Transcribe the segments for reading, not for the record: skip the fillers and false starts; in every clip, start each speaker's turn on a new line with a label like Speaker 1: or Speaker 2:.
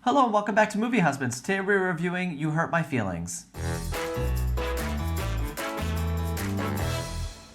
Speaker 1: Hello and welcome back to Movie Husbands. Today we're reviewing You Hurt My Feelings.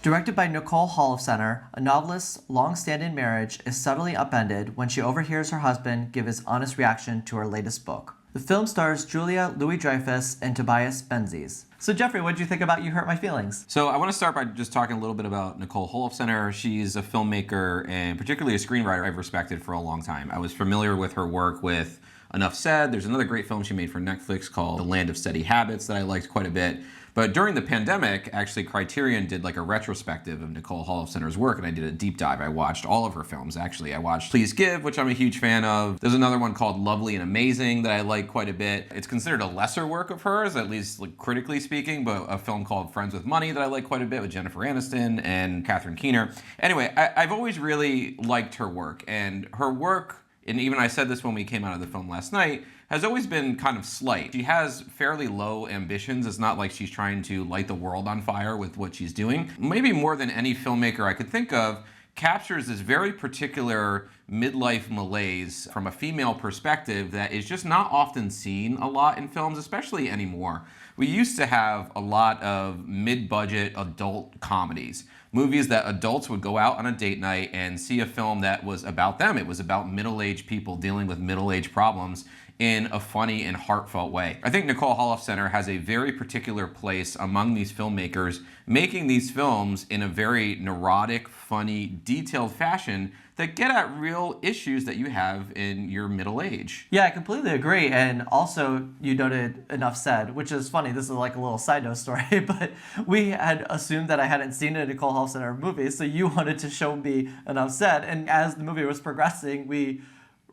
Speaker 1: Directed by Nicole Holofcener, a novelist's long-standing marriage is suddenly upended when she overhears her husband give his honest reaction to her latest book. The film stars Julia Louis-Dreyfus and Tobias Menzies. So Jeffrey, what did you think about You Hurt My Feelings?
Speaker 2: So I want to start by just talking a little bit about Nicole Holofcener. She's a filmmaker and particularly a screenwriter I've respected for a long time. I was familiar with her work with Enough Said. There's another great film she made for Netflix called The Land of Steady Habits that I liked quite a bit. But during the pandemic, actually Criterion did like a retrospective of Nicole Holofcener's work, and I did a deep dive. I watched all of her films, actually. I watched Please Give, which I'm a huge fan of. There's another one called Lovely and Amazing that I like quite a bit. It's considered a lesser work of hers, at least like, critically speaking, but a film called Friends with Money that I like quite a bit with Jennifer Aniston and Catherine Keener. Anyway, I've always really liked her work, and her work, and even I said this when we came out of the film last night, has always been kind of slight. She has fairly low ambitions. It's not like she's trying to light the world on fire with what she's doing. Maybe more than any filmmaker I could think of, captures this very particular midlife malaise from a female perspective that is just not often seen a lot in films, especially anymore. We used to have a lot of mid-budget adult comedies. Movies that adults would go out on a date night and see a film that was about them. It was about middle-aged people dealing with middle-aged problems in a funny and heartfelt way. I think Nicole Holofcener has a very particular place among these filmmakers, making these films in a very neurotic, funny, detailed fashion that get at real issues that you have in your middle age.
Speaker 1: Yeah, I completely agree. And also, you noted Enough Said, which is funny. This is like a little side note story, but we had assumed that I hadn't seen a Nicole Holofcener movie, so you wanted to show me Enough Said. And as the movie was progressing, we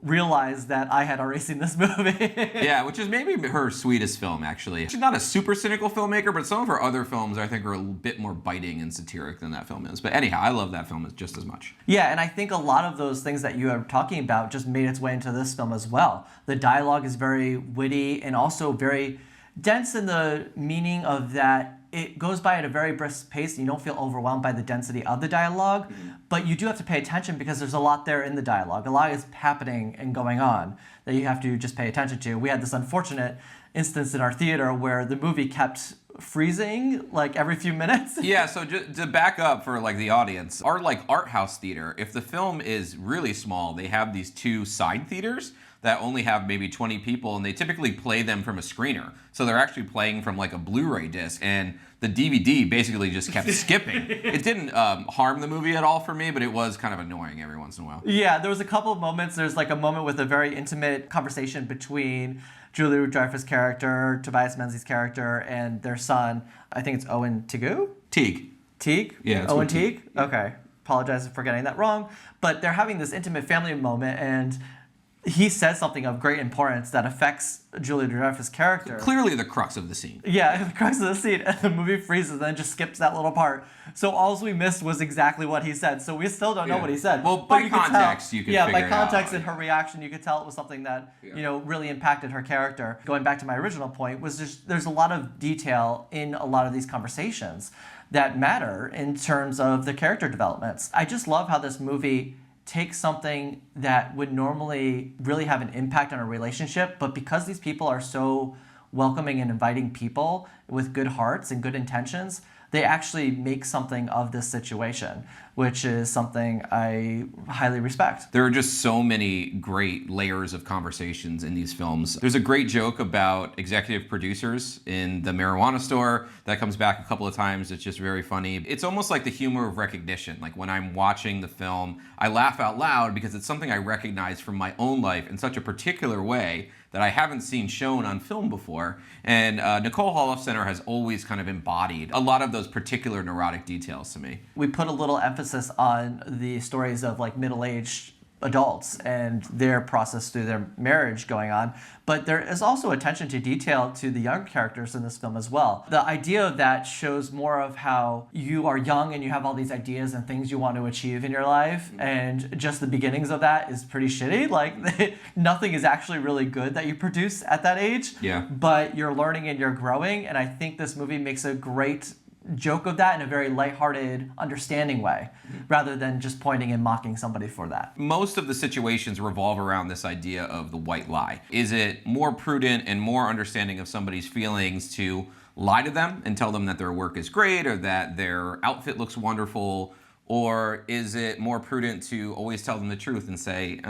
Speaker 1: realized that I had already seen this movie.
Speaker 2: Yeah, which is maybe her sweetest film, actually. She's not a super cynical filmmaker, but some of her other films I think are a bit more biting and satiric than that film is. But anyhow, I love that film just as much.
Speaker 1: Yeah, and I think a lot of those things that you are talking about just made its way into this film as well. The dialogue is very witty and also very dense in the meaning of that it goes by at a very brisk pace and you don't feel overwhelmed by the density of the dialogue, but you do have to pay attention because there's a lot there in the dialogue. A lot is happening and going on that you have to just pay attention to. We had this unfortunate instance in our theater where the movie kept freezing like every few minutes.
Speaker 2: Yeah, so just to back up for like the audience, our like art house theater, if the film is really small, they have these two side theaters that only have maybe 20 people, and they typically play them from a screener. So they're actually playing from like a Blu-ray disc, and the DVD basically just kept skipping. It didn't harm the movie at all for me, but it was kind of annoying every once in a while.
Speaker 1: Yeah, there was a couple of moments. There's like a moment with a very intimate conversation between Julia Louis-Dreyfus' character, Tobias Menzies' character, and their son. I think it's Owen Teague? Teague?
Speaker 2: Yeah, it's
Speaker 1: Owen Teague? Okay. Apologize for getting that wrong. But they're having this intimate family moment, and he says something of great importance that affects Julia Louis-Dreyfus' character.
Speaker 2: Clearly the crux of the scene.
Speaker 1: Yeah, the crux of the scene, and the movie freezes and then just skips that little part. So all we missed was exactly what he said. So we still don't know what he said.
Speaker 2: Well, by context, you can figure it out.
Speaker 1: Yeah, by context and her reaction, you could tell it was something that really impacted her character. Going back to my original point, was just there's a lot of detail in a lot of these conversations that matter in terms of the character developments. I just love how this movie take something that would normally really have an impact on a relationship, but because these people are so welcoming and inviting people with good hearts and good intentions, they actually make something of this situation, which is something I highly respect.
Speaker 2: There are just so many great layers of conversations in these films. There's a great joke about executive producers in the marijuana store that comes back a couple of times. It's just very funny. It's almost like the humor of recognition. Like when I'm watching the film, I laugh out loud because it's something I recognize from my own life in such a particular way that I haven't seen shown on film before. And Nicole Holofcener has always kind of embodied a lot of those particular neurotic details to me.
Speaker 1: We put a little emphasis on the stories of like middle-aged adults and their process through their marriage going on, but there is also attention to detail to the young characters in this film as well. The idea of that shows more of how you are young and you have all these ideas and things you want to achieve in your life, and just the beginnings of that is pretty shitty. Like nothing is actually really good that you produce at that age,
Speaker 2: Yeah.
Speaker 1: but you're learning and you're growing, and I think this movie makes a great joke of that in a very lighthearted, understanding way, rather than just pointing and mocking somebody for that.
Speaker 2: Most of the situations revolve around this idea of the white lie. Is it more prudent and more understanding of somebody's feelings to lie to them and tell them that their work is great or that their outfit looks wonderful? Or is it more prudent to always tell them the truth and say,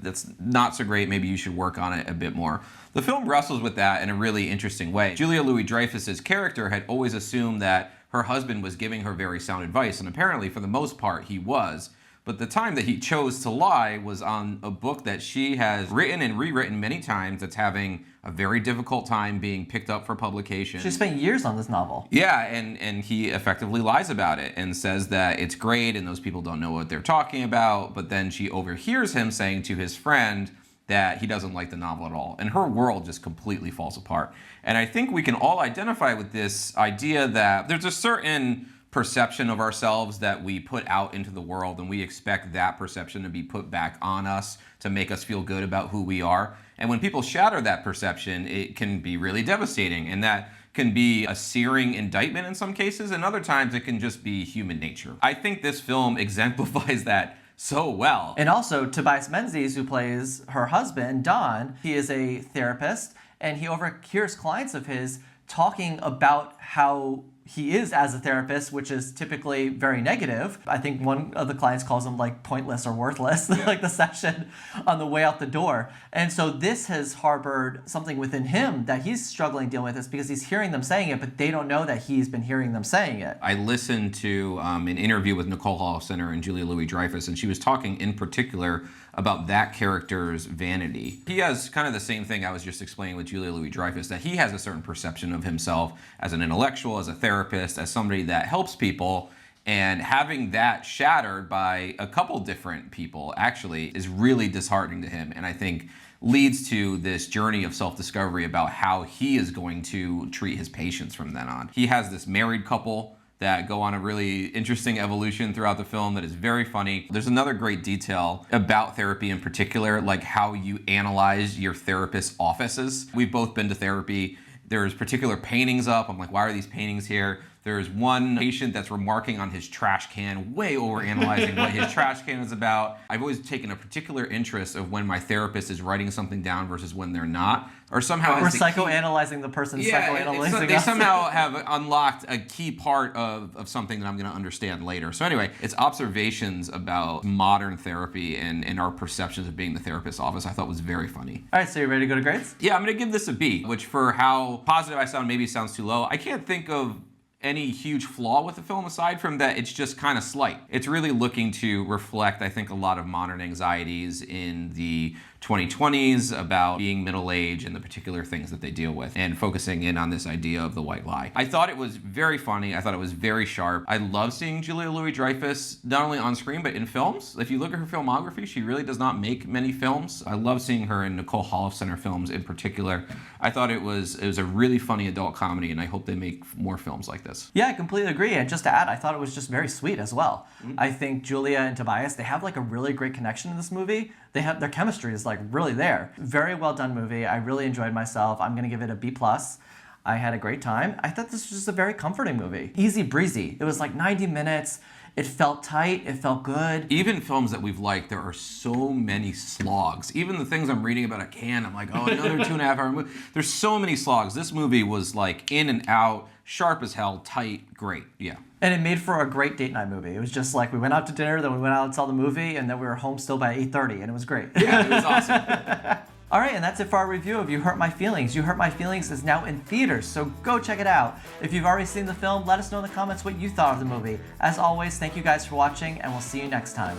Speaker 2: that's not so great, maybe you should work on it a bit more? The film wrestles with that in a really interesting way. Julia Louis-Dreyfus's character had always assumed that her husband was giving her very sound advice, and apparently for the most part he was. But the time that he chose to lie was on a book that she has written and rewritten many times that's having a very difficult time being picked up for publication.
Speaker 1: She spent years on this novel.
Speaker 2: Yeah, and he effectively lies about it and says that it's great and those people don't know what they're talking about, but then she overhears him saying to his friend that he doesn't like the novel at all, and her world just completely falls apart. And I think we can all identify with this idea that there's a certain perception of ourselves that we put out into the world, and we expect that perception to be put back on us to make us feel good about who we are. And when people shatter that perception, it can be really devastating, and that can be a searing indictment in some cases, and other times it can just be human nature. I think this film exemplifies that so well.
Speaker 1: And also, Tobias Menzies, who plays her husband, Don, he is a therapist, and he overhears clients of his talking about how he is as a therapist, which is typically very negative. I think one of the clients calls him like pointless or worthless, like the session on the way out the door. And so this has harbored something within him that he's struggling dealing with this because he's hearing them saying it, but they don't know that he's been hearing them saying it.
Speaker 2: I listened to an interview with Nicole Holofcener and Julia Louis-Dreyfus, and she was talking in particular about that character's vanity. He has kind of the same thing I was just explaining with Julia Louis-Dreyfus, that he has a certain perception of himself as an intellectual, as a therapist, as somebody that helps people, and having that shattered by a couple different people actually is really disheartening to him, and I think leads to this journey of self-discovery about how he is going to treat his patients from then on. He has this married couple that go on a really interesting evolution throughout the film that is very funny. There's another great detail about therapy in particular, like how you analyze your therapist's offices. We've both been to therapy. There's particular paintings up. I'm like, why are these paintings here? There's one patient that's remarking on his trash can, way overanalyzing what his trash can is about. I've always taken a particular interest of when my therapist is writing something down versus when they're not. Or somehow
Speaker 1: we're psychoanalyzing the person psychoanalyzing
Speaker 2: they
Speaker 1: us.
Speaker 2: somehow have unlocked a key part of something that I'm going to understand later. So anyway, it's observations about modern therapy and our perceptions of being the therapist's office I thought was very funny.
Speaker 1: All right, so you ready to go to grades?
Speaker 2: Yeah, I'm going to give this a B, which for how positive I sound maybe sounds too low. I can't think of any huge flaw with the film aside from that it's just kind of slight. It's really looking to reflect, I think, a lot of modern anxieties in the 2020s about being middle-aged and the particular things that they deal with, and focusing in on this idea of the white lie. I thought it was very funny. I thought it was very sharp. I love seeing Julia Louis-Dreyfus not only on screen but in films. If you look at her filmography, she really does not make many films. I love seeing her in Nicole Holofcener films in particular. I thought it was a really funny adult comedy, and I hope they make more films like this.
Speaker 1: Yeah, I completely agree. And just to add, I thought it was just very sweet as well. I think Julia and Tobias, they have like a really great connection in this movie. They have, their chemistry is like really there. Very well done movie. I really enjoyed myself. I'm gonna give it a B+. I had a great time. I thought this was just a very comforting movie. Easy breezy. It was like 90 minutes. It felt tight. It felt good.
Speaker 2: Even films that we've liked, there are so many slogs. Even the things I'm reading about at Cannes, I'm like, oh, another 2.5 hour movie. There's so many slogs. This movie was like in and out, sharp as hell, tight, great. Yeah.
Speaker 1: And it made for a great date night movie. It was just like we went out to dinner, then we went out and saw the movie, and then we were home still by 8:30, and it was great.
Speaker 2: Yeah, it was awesome.
Speaker 1: All right, and that's it for our review of You Hurt My Feelings. You Hurt My Feelings is now in theaters, so go check it out. If you've already seen the film, let us know in the comments what you thought of the movie. As always, thank you guys for watching, and we'll see you next time.